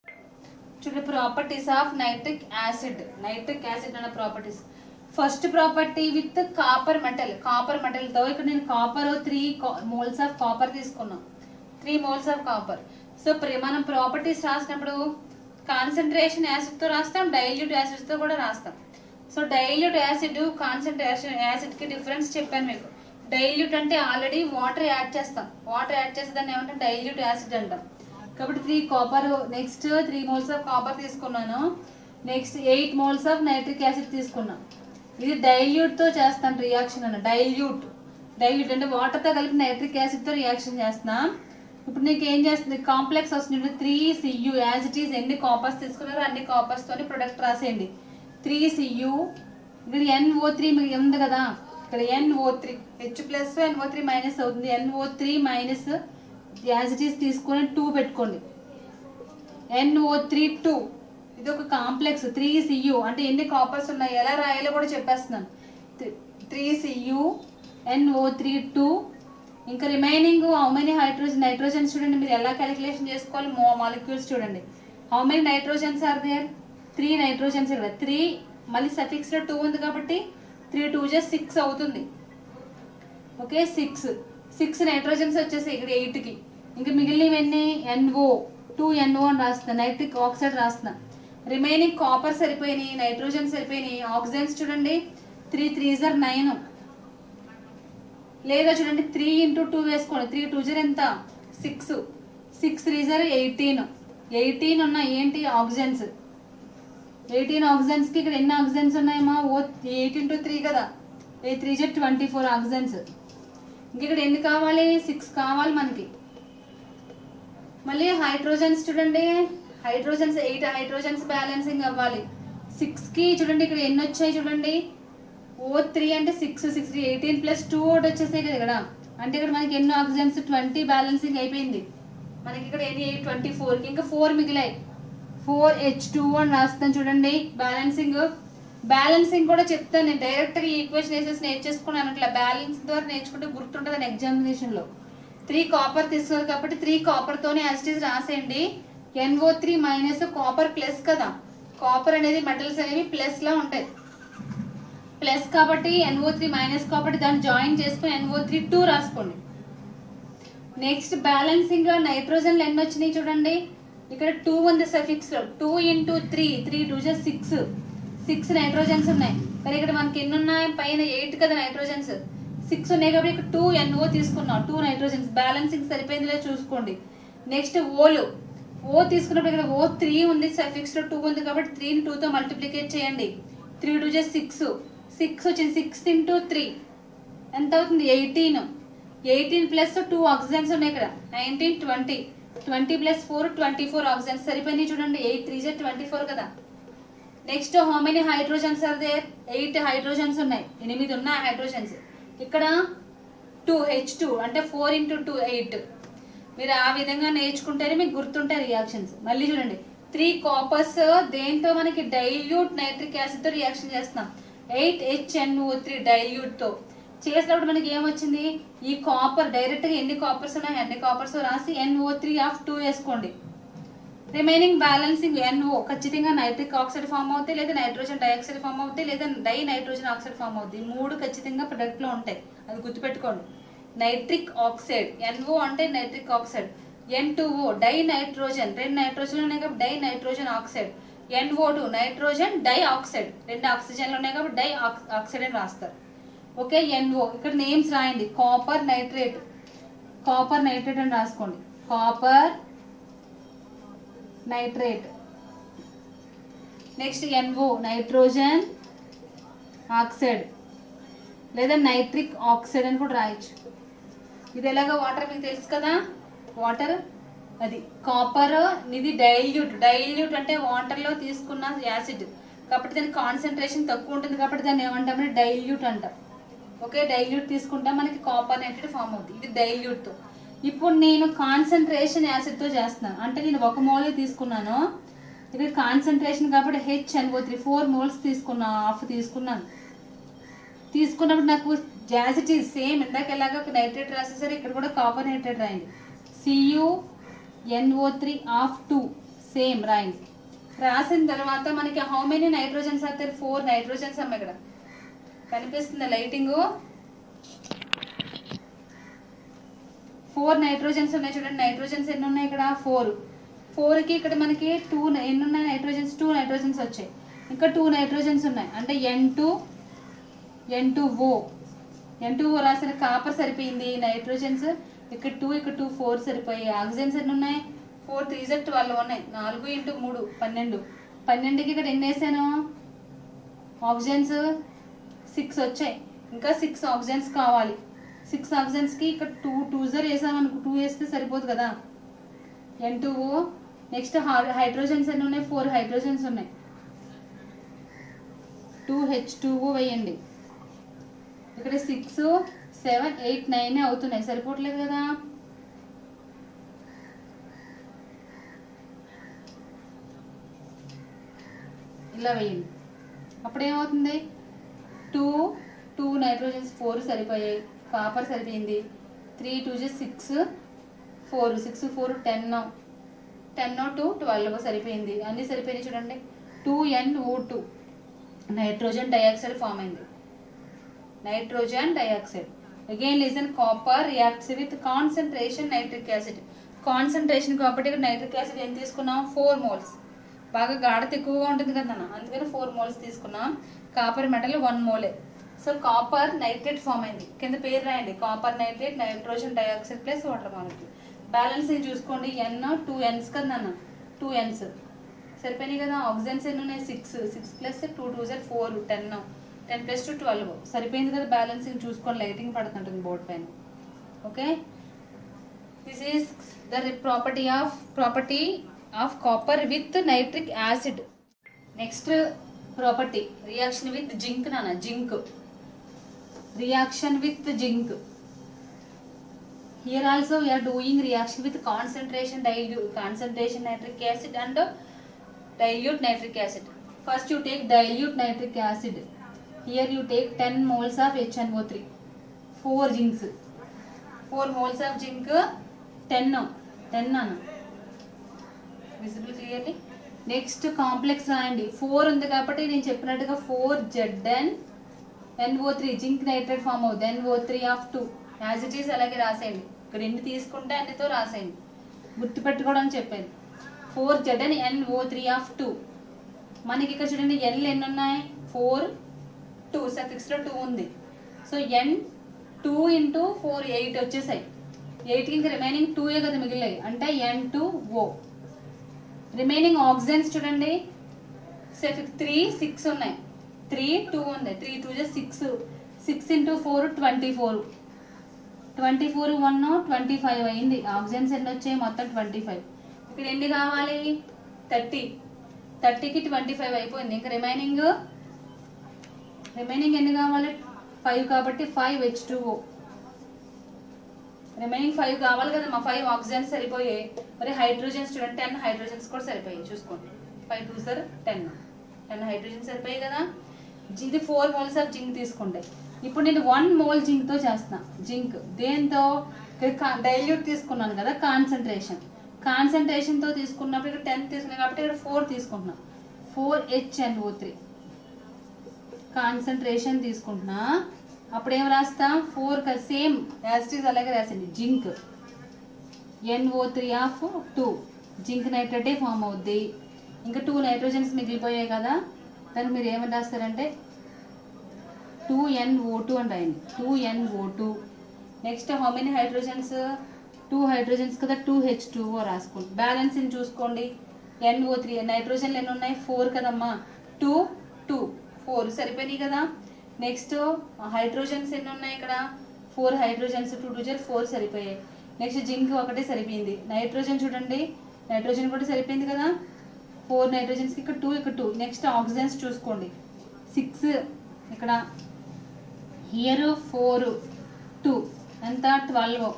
చూడండి, properties of nitric acid. Nitric acid అన్న properties. First property with copper metal. Copper మెటల్తో ఇక్కడ నేను copper 3 moles of copper తీసుకున్నాను. 3 moles of copper. So మనం properties రాసినప్పుడు concentration యాసిడ్తో రాస్తాం, డైల్యూట్ యాసిడ్తో కూడా రాస్తాం. సో డైల్యూట్ యాసిడ్, కాన్సన్ట్రేషన్ యాసిడ్కి డిఫరెన్స్ చెప్పాను మీకు. డైల్యూట్ అంటే ఆల్రెడీ వాటర్ యాడ్ చేస్తాం. వాటర్ యాడ్ చేస్తే దాన్ని ఏమంటాం? డైల్యూట్ యాసిడ్ అంటాం. కాబట్టి 3 copper. Next 3 moles of copper తీసుకున్నాను. Next 8 moles of nitric acid తీసుకున్నాను. ఇది డైల్యూట్తో చేస్తాను రియాక్షన్ అన్న. డైల్యూట్ అంటే వాటర్తో కలిపి నైట్రిక్ యాసిడ్తో రియాక్షన్ చేస్తున్నాం. ఇప్పుడు నీకు ఏం చేస్తుంది, కాంప్లెక్స్ వస్తుంది 3Cu యాజ్ ఇట్ ఈస్. ఎన్ని కాపర్స్ తీసుకున్నారో అన్ని కాపర్స్తోని ప్రొడక్ట్ రాసేయండి. 3Cu ఇక్కడ NO3 ఉంది కదా, ఇక్కడ NO3 H plus NO3 minus అవుతుంది. NO3 minus as it is తీసుకొని 2 పెట్టుకోండి. NO3 2 ఇది ఒక కాంప్లెక్స్. 3Cu అంటే ఎన్ని కాపర్స్ ఉన్నాయి ఎలా రాయాలో కూడా చెప్పేస్తున్నాను. 3Cu NO3 2. ఇంకా రిమైనింగ్ హౌ మెనీ నైట్రోజన్స్ చూడండి, మీరు ఎలా క్యాలిక్యులేషన్ చేసుకోవాలి. మాలిక్యూల్స్ చూడండి. How many nitrogens are there? 3 nitrogens కదా. 3 మళ్ళీ సఫిక్స్లో 2 ఉంది కాబట్టి 3 2 6 అవుతుంది. ఓకే, 6 నైట్రోజన్స్ వచ్చేసాయి ఇక్కడ 8కి. ఇంకా మిగిలినవన్నీ NO2NO అని రాస్తున్నా, నైట్రిక్ ఆక్సైడ్ రాస్తున్నా. రిమైనింగ్ కాపర్ సరిపోయినాయి, నైట్రోజన్ సరిపోయినాయి. ఆక్సిజన్స్ చూడండి 3 3s are 9. లేదా చూడండి 3 × 2 వేసుకోండి. 3 2s ఎంత? 6 6 3s are 18 ఉన్నాయి. ఏంటి? ఆక్సిజన్స్. 18 ఆక్సిజన్స్కి ఇక్కడ ఎన్ని ఆక్సిజన్స్ ఉన్నాయమ్మా? 8 × 3 కదా. 8 3s are 24 ఆక్సిజన్స్. ఇంక ఇక్కడ ఎన్ని కావాలి? 6 కావాలి మనకి. మళ్ళీ హైడ్రోజన్స్ చూడండి, హైడ్రోజన్స్ 8 హైడ్రోజన్స్ బ్యాలెన్సింగ్ అవ్వాలి. 6కి చూడండి ఇక్కడ ఎన్ని వచ్చాయి చూడండి. O3 అంటే 6 18 + 2 ఒకటి వచ్చేసాయి కదా ఇక్కడ. అంటే ఇక్కడ మనకి ఎన్ని ఆక్సిజన్స్? 20 బ్యాలెన్సింగ్ అయిపోయింది. మనకి ఇక్కడ ఎన్ని? 24కి ఇంకా 4 మిగిలాయి. 4H2 అని రాస్తాను చూడండి. బ్యాలెన్సింగ్ కూడా చెప్తాను నేను. డైరెక్ట్గా ఈక్వేషన్ వేసేసి నేర్చేసుకున్నాను అట్లా. బ్యాలెన్స్ ద్వారా నేర్చుకుంటే గుర్తుంటుంది ఎగ్జామినేషన్లో. 3 కాపర్ తీసుకున్నారు కాబట్టి 3 కాపర్తోనే యాసిటీస్ రాసేయండి. NO3 మైనస్ కాపర్ ప్లస్ కదా. కాపర్ అనేది మెటల్స్ అనేవి ప్లస్లా ఉంటాయి. ప్లస్ కాబట్టి NO3 మైనస్ కాబట్టి దాన్ని జాయిన్ చేసుకుని NO3 2 రాసుకోండి. నెక్స్ట్ బ్యాలెన్సింగ్ నైట్రోజన్లు ఎన్ని వచ్చినాయి చూడండి. ఇక్కడ 2 ఉంది సఫిక్స్లో. 2 × 3 3 2s 6 నైట్రోజన్స్ ఉన్నాయి. మరి ఇక్కడ మనకి ఎన్ని ఉన్నాయి? పైన 8 కదా నైట్రోజన్స్. 6 ఉన్నాయి కాబట్టి ఇక్కడ 2 NO తీసుకున్నాం. 2 నైట్రోజన్స్. బ్యాలెన్సింగ్ సరిపోయిందిలే చూసుకోండి. నెక్స్ట్ O తీసుకున్నప్పుడు ఇక్కడ O3 ఉంది సఫిక్స్లో. 2 ఉంది కాబట్టి 3ని 2తో మల్టిప్లికేట్ చేయండి. 3 2s 6 వచ్చింది. 6 × 3 ఎంత అవుతుంది? 18 ప్లస్ 2 ఆక్సిజన్స్ ఉన్నాయి ఇక్కడ. 19 20 20 + 4 24 ఆక్సిజన్స్ సరిపోయినాయి చూడండి. 8 3s are 24 కదా. Next how many hydrogens are there? 8 hydrogens ఉన్నాయి. 8 ఉన్నాయి హైడ్రోజన్స్. ఇక్కడ 2H2 అంటే 4 × 2 8. మీరు ఆ విధంగా నేర్చుకుంటేనే మీకు గుర్తుంటాయి రియాక్షన్స్. మళ్ళీ చూడండి 3 కాపర్స్ దేంతో మనకి డైల్యూట్ నైట్రిక్ యాసిడ్తో రియాక్షన్ చేస్తున్నాం. 8HNO3 డైల్యూట్తో చేసినప్పుడు మనకి ఏమొచ్చింది? ఈ కాపర్ డైరెక్ట్గా ఎన్ని కాపర్స్ ఉన్నాయి అన్ని కాపర్స్ రాసి NO3 వేసుకోండి. రిమైనింగ్ బ్యాలెన్సింగ్ NO ఖచ్చితంగా నైట్రిక్ ఆక్సైడ్ ఫామ్ అవుతాయి, లేదా నైట్రోజన్ డైఆక్సైడ్ ఫామ్ అవుతాయి, లేదా నైట్రోజన్ ఆక్సైడ్ ఫామ్ అవుతాయి. 3 ఖచ్చితంగా ప్రొడక్ట్లో ఉంటాయి. అది గుర్తుపెట్టుకోండి. నైట్రిక్ ఆక్సైడ్ NO అంటే nitric oxide. N2O dinitrogen, 2 నైట్రోజన్లు ఉన్నాయి కాబట్టి dinitrogen oxide. NO2 nitrogen dioxide, 2 ఆక్సిజన్లు ఉన్నాయి కాబట్టి డై ఆక్సైడ్ అని రాస్తారు. ఓకే, NO ఇక్కడ నేమ్స్ రాయండి. కాపర్ నైట్రేట్ అని రాసుకోండి. Copper nitrate. Next NO nitrogen oxide లేదా నైట్రిక్ ఆక్సైడ్ అని కూడా రాయొచ్చు. ఇది ఎలాగో వాటర్ మీకు తెలుసు కదా. వాటర్ అది కాపర్ ఇది డైల్యూట్ అంటే వాటర్లో తీసుకున్న యాసిడ్ కాబట్టి దాని కాన్సన్ట్రేషన్ తక్కువ ఉంటుంది కాబట్టి దాన్ని ఏమంటామంటే డైల్యూట్ అంటాం. ఓకే, డైల్యూట్ తీసుకుంటాం మనకి కాపర్ నైట్రేట్ ఫామ్ అవుతుంది. ఇది డైల్యూట్తో. ఇప్పుడు నేను కాన్సన్ట్రేషన్ యాసిడ్తో చేస్తున్నాను. అంటే నేను 1 మోల్ తీసుకున్నాను. ఇక్కడ కాన్సన్ట్రేషన్ కాబట్టి HNO3 4 moles తీసుకున్నాను. హాఫ్ తీసుకున్నప్పుడు నాకు యాసిడ్ సేమ్ ఇందాక ఎలాగ నైట్రేట్ రాసేసరి ఇక్కడ కూడా కాపర్ నైట్రేట్ రాయండి. CuNO3 సేమ్ రాయండి. రాసిన తర్వాత మనకి హౌ మెనీ నైట్రోజన్స్ అవుతాయి? 4 నైట్రోజన్స్ అమ్మ. ఇక్కడ కనిపిస్తుంది లైటింగ్. 4 నైట్రోజన్స్ ఉన్నాయి చూడండి. నైట్రోజన్స్ ఎన్ని ఉన్నాయి ఇక్కడ? 4కి ఇక్కడ మనకి 2 ఎన్ని ఉన్నాయి నైట్రోజన్స్? 2 నైట్రోజన్స్ వచ్చాయి. ఇంకా 2 నైట్రోజన్స్ ఉన్నాయి అంటే N2O రాసిన కాపర్ సరిపోయింది. నైట్రోజన్స్ ఇక్కడ 2 4 సరిపోయి. ఆక్సిజన్స్ ఎన్ని ఉన్నాయి? 4 3 12 ఉన్నాయి. 4 × 3 12. 12కి ఇక్కడ ఎన్ని వేసాను? ఆక్సిజన్స్ 6 వచ్చాయి. ఇంకా 6 ఆక్సిజన్స్ కావాలి. 6 ఆక్సిజన్స్కి ఇక్కడ 2 2 వేసామనుకో, 2 వేస్తే సరిపోదు కదా. N2O. నెక్స్ట్ హైడ్రోజన్స్ ఎన్ని ఉన్నాయి? 4 హైడ్రోజన్స్ ఉన్నాయి. 2H2O వేయండి. ఇక్కడ 6 7 8 9 అవుతున్నాయి. సరిపోవట్లేదు కదా. ఇలా వేయండి. అప్పుడు ఏమవుతుంది? 2 నైట్రోజన్స్ 4 సరిపోయాయి. కాపర్ సరిపోయింది. 3 2 6 4 6 4 10 10 2 12 సరిపోయింది. అన్నీ సరిపోయినాయి చూడండి. 2NO2 నైట్రోజన్ డైఆక్సైడ్ ఫామ్ అయింది. Nitrogen dioxide. Again listen, copper reacts with concentration nitric acid. Concentration కాబట్టి ఇక్కడ నైట్రిక్ యాసిడ్ ఏం తీసుకున్నాం? 4 మోల్స్. బాగా గాఢత ఎక్కువగా ఉంటుంది కదా అన్న, అందుకని 4 మోల్స్ తీసుకున్నాం. కాపర్ మెటల్ 1 మోలే. సో కాపర్ నైట్రేట్ ఫామ్ అయింది. కింద పేరు రాయండి, copper nitrate, nitrogen dioxide plus water molecule. Balancing చూసుకోండి. N 2 N's కదా అన్న, 2 N's సరిపోయినాయి కదా. ఆక్సిజన్స్ ఎన్ని ఉన్నాయి? 6 6 + 2 2 4 10 10 + 2 12 సరిపోయింది కదా. బ్యాలెన్సింగ్ చూసుకోండి, లైటింగ్ పడుతుంటుంది బోర్డ్ పైన. Okay, this is the property of copper with nitric acid. Next property, reaction with zinc నాన్న. Zinc reaction with zinc. Here also we are doing reaction with concentration nitric acid and dilute nitric acid. First you take dilute nitric acid. Here you take 10 moles of HNO3. 4 zincs. 4 moles of zinc. 10 అన్న. Visible clearly? Next complex రాయండి. 4 ఉంది కాబట్టి నేను చెప్పినట్టుగా 4ZnNO3 zinc nitrate form అవుతుంది. NO3 of 2 as it is అలాగే రాసేయండి. ఇక్కడ ఎన్ని తీసుకుంటే అన్నితో రాసేయండి, గుర్తుపెట్టుకోవడం చెప్పాను. 4ZnNO3 of 2. మనకి ఇక్కడ చూడండి Nలు ఎన్ని ఉన్నాయి? 4 2 సఫిక్స్లో 2 ఉంది. సో N2 × 4 8 వచ్చేసాయి. 8కి ఇంకా రిమైనింగ్ 2 కదా మిగిలాయి, అంటే N2O. రిమైనింగ్ ఆక్సిజన్స్ చూడండి, 3 6 ఉన్నాయి. 3 2 ఉంది. 3 2 6 6 × 4 24. 24 1 25 అయింది. ఆక్సిజన్స్ ఎన్ని వచ్చాయి? మొత్తం 25. ఇక్కడ ఎన్ని కావాలి? 30. 30కి 25 అయిపోయింది. ఇంకా రిమైనింగ్ ఎన్ని కావాలి? 5 కాబట్టి 5H2O. రిమైనింగ్ 5 కావాలి కదా. మా 5 ఆక్సిజన్స్ సరిపోయాయి. మరి హైడ్రోజన్స్ చూడండి, 10 హైడ్రోజన్స్ కూడా సరిపోయాయి. చూసుకోండి, 5 2 10 హైడ్రోజన్స్ సరిపోయాయి కదా. ఇది 4 మోల్స్ ఆఫ్ జింక్ తీసుకుంటే. ఇప్పుడు నేను 1 మోల్ జింక్తో చేస్తున్నా. జింక్ దేంతో? డైల్యూట్ తీసుకున్నాను కదా, కాన్సన్ట్రేషన్తో తీసుకున్నప్పుడు ఇక్కడ 10 తీసుకున్నాను కాబట్టి ఇక్కడ 4 తీసుకుంటున్నా. 4HNO3 కాన్సన్ట్రేషన్ తీసుకుంటున్నా. అప్పుడు ఏం రాస్తా? 4 సేమ్ యాసిటీస్ అలాగే రాసింది. జింక్ NO3 of 2 జింక్ నైట్రేటే ఫామ్ అవుద్ది. ఇంకా 2 నైట్రోజన్స్ మిగిలిపోయాయి కదా, దానికి మీరు ఏమని రాస్తారంటే 2NO2 అని రాయండి. 2NO2. Next how many hydrogens? 2 hydrogens కదా, 2H2O రాసుకోండి. బ్యాలెన్సింగ్ చూసుకోండి. NO3 నైట్రోజన్లు ఎన్ని ఉన్నాయి? 4 కదమ్మా. 2 2 4 సరిపోయినాయి కదా. నెక్స్ట్ హైడ్రోజన్స్ ఎన్ని ఉన్నాయి? ఇక్కడ 4 హైడ్రోజన్స్. 2 2 4 సరిపోయాయి. నెక్స్ట్ జింక్ ఒకటే సరిపోయింది. నైట్రోజన్ చూడండి, నైట్రోజన్ కూడా సరిపోయింది కదా. 4 నైట్రోజన్స్కి ఇక్కడ 2 ఇక్కడ 2. నెక్స్ట్ ఆక్సిజన్స్ చూసుకోండి. 6 ఇక్కడ. హియర్ 4 2 ఎంత? 12.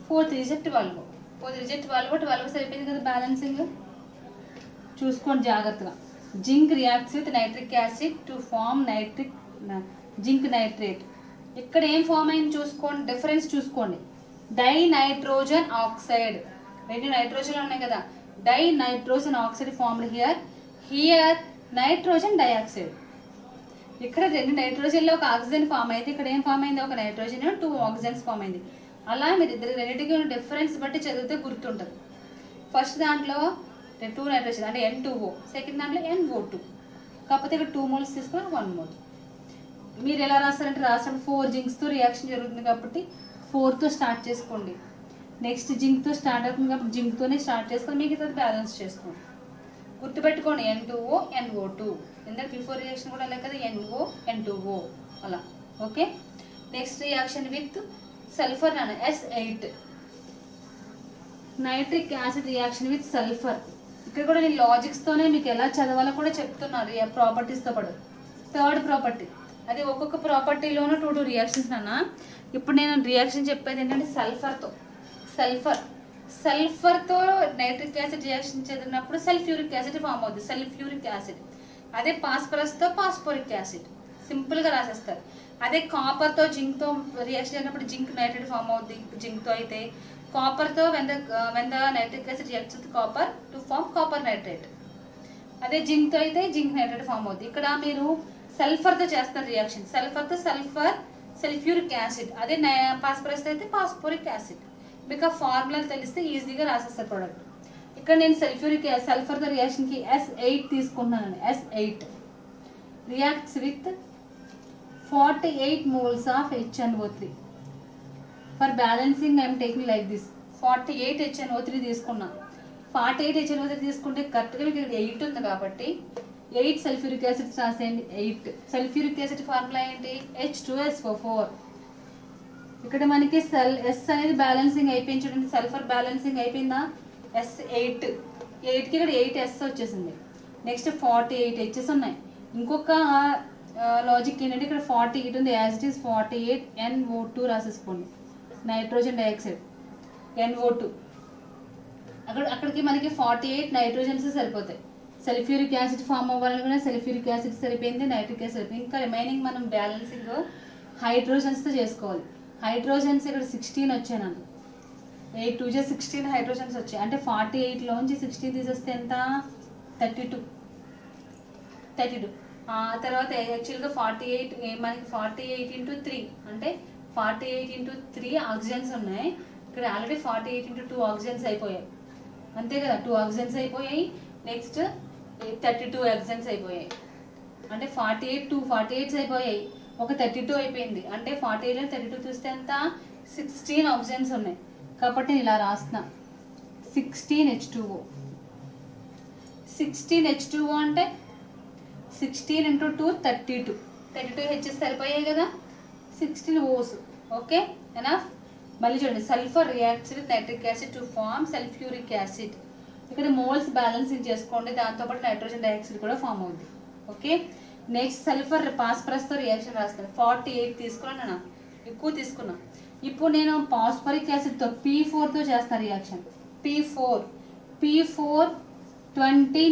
4 3 12. 4 3 12 సరిపోయింది కదా. బ్యాలెన్సింగ్ చూసుకోండి జాగ్రత్తగా. Zinc reacts with nitric acid to form zinc nitrate. ఇక్కడ ఏం ఫామ్ అయింది చూసుకోండి, డిఫరెన్స్ చూసుకోండి. Dinitrogen oxide. 2 నైట్రోజన్లు ఉన్నాయి కదా. Dinitrogen oxide formed here nitrogen dioxide. ఇక్కడ 2 నైట్రోజన్లో ఒక ఆక్సిజన్ ఫామ్ అయితే ఇక్కడ ఏం ఫామ్ అయింది? ఒక నైట్రోజన్ 2 ఆక్సిజన్స్ ఫామ్ అయింది. అలా మీరు రెండింటికి ఉన్న డిఫరెన్స్ బట్టి చదివితే గుర్తుంటుంది. ఫస్ట్ దాంట్లో 2 నైట్రోజన్ అంటే N2O, సెకండ్ దాంట్లో NO2. కాకపోతే ఇక్కడ 2 మోల్స్ తీసుకొని 1 మోల్. మీరు ఎలా రాస్తారంటే రాసినప్పుడు 4 జింక్స్తో రియాక్షన్ జరుగుతుంది కాబట్టి 4తో స్టార్ట్ చేసుకోండి. నెక్స్ట్ జింక్తో స్టార్ట్ అవుతుంది కాబట్టి జింక్తోనే స్టార్ట్ చేసుకొని మీకు అది బ్యాలెన్స్ చేసుకోండి. గుర్తుపెట్టుకోండి N2O NO2, ఎందుకంటే బిఫోర్ రియాక్షన్ కూడా అలా కదా NO N2O అలా. Okay, next reaction with sulphur అన్న S8, nitric acid reaction with sulphur. ఇక్కడ కూడా నేను లాజిక్స్తోనే మీకు ఎలా చదవాలో కూడా చెప్తున్నారు ప్రాపర్టీస్తో పాటు. థర్డ్ ప్రాపర్టీ, అది ఒక్కొక్క ప్రాపర్టీలోనూ 2 రియాక్షన్స్ అన్న. ఇప్పుడు నేను రియాక్షన్ చెప్పేది ఏంటంటే సల్ఫర్తో నైట్రిక్ యాసిడ్ రియాక్షన్ చేసినప్పుడు సల్ఫ్యూరిక్ యాసిడ్ ఫామ్ అవుతుంది, సల్ఫ్యూరిక్ యాసిడ్. అదే పాస్పరస్తో పాస్పోరిక్ యాసిడ్, సింపుల్గా రాసేస్తారు. అదే కాపర్తో జింక్తో రియాక్షన్ అయినప్పుడు జింక్ నైట్రేట్ ఫామ్ అవుతుంది జింక్తో అయితే. కాపర్తో when the nitric acid reacts with copper to form copper nitrate. అదే జింక్తో అయితే జింక్ నైట్రేట్ ఫామ్ అవుతుంది. ఇక్కడ మీరు సల్ఫర్తో చేస్తారు రియాక్షన్, సల్ఫర్తో సల్ఫ్యూరిక్ యాసిడ్. అదే పాస్పరస్ అయితే పాస్పోరిక్ యాసిడ్. మీకు ఆ ఫార్ములాలు తెలిస్తే ఈజీగా రాసేస్తారు ప్రోడక్ట్. ఇక్కడ నేను సల్ఫర్తో రియాక్షన్కి S8 తీసుకుంటున్నాను. S8 reacts with 48 moles of HNO3. For balancing I'm taking like this. 48 HNO3 తీసుకున్నా. 48 HNO3 తీసుకుంటే కరెక్ట్గా మీకు 8 ఉంది కాబట్టి 8 సల్ఫ్యూరిక్ యాసిడ్స్ రాసేయండి. 8 సల్ఫ్యూరిక్ యాసిడ్ ఫార్ములా ఏంటి? H2SO4. ఇక్కడ మనకి ఎస్ అనేది బ్యాలెన్సింగ్ అయిపోయింది చూడండి, సల్ఫర్ బ్యాలెన్సింగ్ అయిపోయిందా? S8, 8కి ఇక్కడ 8S వచ్చేసింది. నెక్స్ట్ 48 H's ఉన్నాయి. ఇంకొక లాజిక్ ఏంటంటే ఇక్కడ 48 ఉంది, యాజ్ ఇట్ ఈస్ 48 NO2 రాసేసుకోండి, నైట్రోజన్ డైఆక్సైడ్ NO2. అక్కడికి మనకి 48 నైట్రోజన్స్ సరిపోతాయి. సల్ఫ్యూరిక్ యాసిడ్ ఫామ్ అవ్వాలని కూడా సల్ఫ్యూరిక్ యాసిడ్ సరిపోయింది, నైట్రిక్ యాసిడ్ సరిపోయింది. ఇంకా రిమైనింగ్ మనం బ్యాలెన్సింగ్ హైడ్రోజన్స్తో చేసుకోవాలి. హైడ్రోజన్స్ ఇక్కడ 16 వచ్చాయి నాకు, 8 2 16 హైడ్రోజన్స్ వచ్చాయి. అంటే 48లోంచి 16 తీసేస్తే ఎంత? 32. తర్వాత యాక్చువల్గా 48 మనకి 48 × 3 అంటే 48 × 3 ఆక్సిజన్స్ ఉన్నాయి. ఇక్కడ ఆల్రెడీ 48 × 2 ఆక్సిజన్స్ అయిపోయాయి, అంతే కదా? 2 ఆక్సిజన్స్ అయిపోయాయి. నెక్స్ట్ 32 ఆక్సిజన్స్ అయిపోయాయి. అంటే 48 అయిపోయాయి, ఒక 32 అయిపోయింది. అంటే 48లో 32 చూస్తే ఎంత? 16 ఆక్సిజన్స్ ఉన్నాయి. కాబట్టి నేను ఇలా రాస్తున్నా, 16 H2O. 16 H2O అంటే 16 × 2 32. 32 H's సరిపోయాయి కదా, 16 O's. Okay, enough. మళ్ళీ చూడండి, sulphur reacts with nitric acid to form sulphuric acid. ఇక్కడ మోల్స్ బ్యాలెన్సింగ్ చేసుకోండి, దాంతోపాటు నైట్రోజన్ డైఆక్సైడ్ కూడా ఫామ్ అవుతుంది. ఓకే, నెక్స్ట్ సల్ఫర్ పాస్పరస్తో రియాక్షన్ రాస్తాను. 48 తీసుకున్నాను, ఎక్కువ తీసుకున్నా. ఇప్పుడు నేను పాస్పరిక్ యాసిడ్తో P4తో చేస్తాను రియాక్షన్. P4 20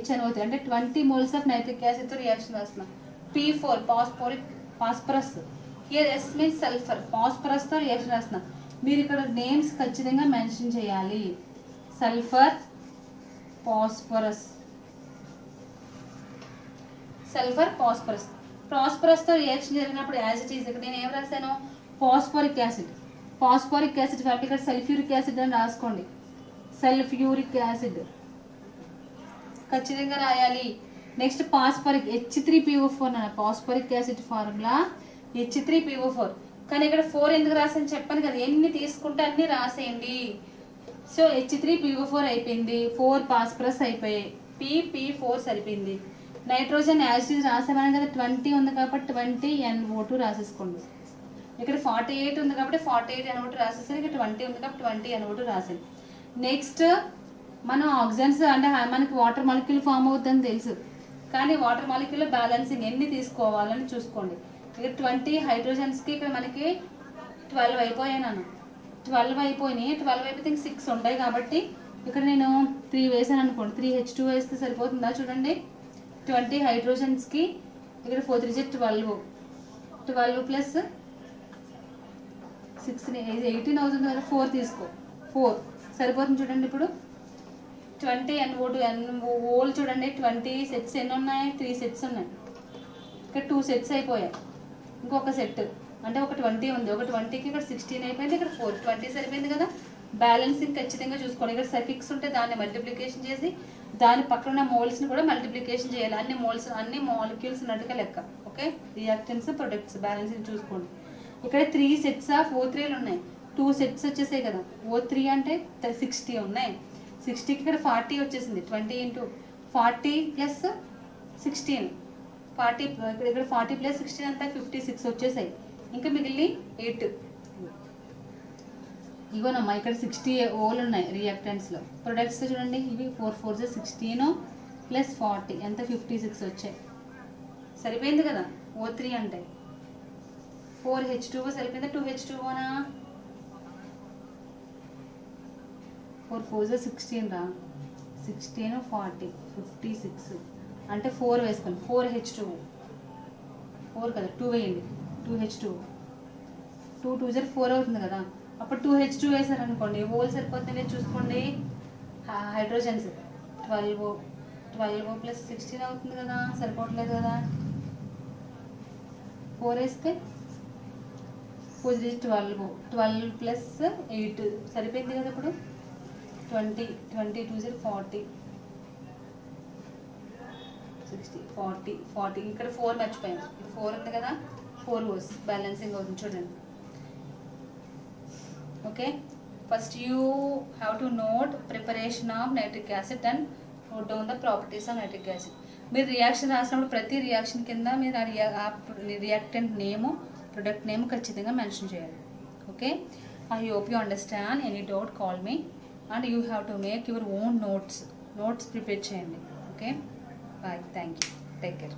HNO3 అంటే 20 moles ఆఫ్ నైట్రిక్ యాసిడ్తో రియాక్షన్ రాస్తున్నా. P4 phosphorus. Here S means sulphur, పాస్పరస్తో రియాక్షన్ రాస్తున్నా. మీరు ఇక్కడ నేమ్స్ ఖచ్చితంగా మెన్షన్ చేయాలి. సల్ఫర్ పాస్పరస్తో రియాక్షన్ జరిగినప్పుడు యాజ్ ఇట్ ఈజ్. ఇక్కడ నేను ఏం రాశాను? Phosphoric acid family. ఇక్కడ సల్ఫ్యూరిక్ యాసిడ్ అని రాసుకోండి, సల్ఫ్యూరిక్ యాసిడ్ ఖచ్చితంగా రాయాలి. Next phosphoric H3PO4 phosphoric acid formula H3PO4. కానీ ఇక్కడ 4 ఎందుకు రాసాను చెప్పాను కదా, ఎన్ని తీసుకుంటే అన్ని రాసేయండి. సో H3PO4 అయిపోయింది, 4 పాస్పరస్ అయిపోయాయి, P4 సరిపోయింది. నైట్రోజన్ యాసిడ్ రాసామని కదా, 20 ఉంది కాబట్టి 20 NO2 రాసేసుకోండి. ఇక్కడ 48 ఉంది కాబట్టి 48 NO2 రాసేసారు. ఇక్కడ 20 ఉంది కాబట్టి 20 NO2 రాసాను. నెక్స్ట్ మనం ఆక్సిజన్స్ అంటే మనకి వాటర్ మాలిక్యూల్ ఫామ్ అవుతుందని తెలుసు, కానీ వాటర్ మాలిక్యూల్ బ్యాలెన్సింగ్ ఎన్ని తీసుకోవాలని చూసుకోండి. ఇక్కడ 20 హైడ్రోజన్స్కి ఇక్కడ మనకి 12 అయిపోయాయి. 12 అయిపోయినాయి. 12 అయిపోతే 6 ఉంటాయి కాబట్టి ఇక్కడ నేను 3 వేసాను అనుకోండి. 3 H2 వేస్తే సరిపోతుందా? చూడండి, 20 హైడ్రోజన్స్కి ఇక్కడ 4 3 12 ప్లస్ 6 18 అవుతుంది కదా. 4 తీసుకో, 4 సరిపోతుంది. చూడండి ఇప్పుడు 20 NO2 చూడండి, 20 సెట్స్ ఎన్ని ఉన్నాయి? 3 సెట్స్ ఉన్నాయి. ఇక్కడ 2 సెట్స్ అయిపోయాయి, ఇంకొక సెట్ అంటే ఒక 20 ఉంది. ఒక 20కి ఇక్కడ 16 అయిపోయింది, ఇక్కడ 4 20 సరిపోయింది కదా. బ్యాలెన్సింగ్ ఖచ్చితంగా చూసుకోండి. ఇక్కడ సఫిక్స్ ఉంటే దాన్ని మల్టిప్లికేషన్ చేసి దాని పక్కన మోల్స్ని కూడా మల్టిప్లికేషన్ చేయాలి. అన్ని మాలిక్యూల్స్ ఉన్నట్టుగా లెక్క. ఓకే, రియాక్టెంట్స్ ప్రొడక్ట్స్ బ్యాలెన్సింగ్ చూసుకోండి. ఇక్కడ 3 సెట్స్ ఆఫ్ O3లు ఉన్నాయి. 2 సెట్స్ వచ్చేసాయి కదా. O3 అంటే 60 ఉన్నాయి. 60కి ఇక్కడ 40 వచ్చేసింది. 20 ఇంటూ 40 ప్లస్ 16, 40 ఇక్కడ 40 ప్లస్ 16 అంతా 56 వచ్చేసాయి. ఇంకా మిగిలిన 8. ఇగోనమ్మా ఇక్కడ 60 ఓలు ఉన్నాయి రియాక్టెంట్స్లో. ప్రొడక్ట్స్ చూడండి, ఇవి 4 4 16 ప్లస్ 40 ఎంత 56 వచ్చాయి. సరిపోయింది కదా O3 అంటే. 4H2O సరిపోయిందా 2H2Oనా? 4 4 16 రా. 16 40 56 అంటే 4 వేసుకోండి. 4H2O 4 కదా, 2 వేయండి. 2H2O 2 2 4 అవుతుంది కదా. అప్పుడు 2H2 వేసారనుకోండి, ఓల్ సరిపోతుంది చూసుకోండి. హైడ్రోజన్స్ 12O ప్లస్ 16 అవుతుంది కదా, సరిపోవట్లేదు కదా. 4 వేస్తే 12 ప్లస్ 8 సరిపోయింది కదా. ఇప్పుడు 20 2 40 60 40 40 ఇక్కడ 4 మర్చిపోయాను. 4 ఉంది కదా, 4 ఓస్ బ్యాలెన్సింగ్ అవుతుంది చూడండి. Okay, first you have to note preparation of nitric acid and note down the properties of nitric acid. మీరు రియాక్షన్ రాసినప్పుడు ప్రతి రియాక్షన్ కింద మీరు ఆ రియాక్టెంట్ నేము, ప్రొడక్ట్ నేమ్ ఖచ్చితంగా మెన్షన్ చేయాలి. Okay, I hope you understand. Any doubt call me and you have to make your own notes prepare చేయండి. Okay, bye, thank you, take care.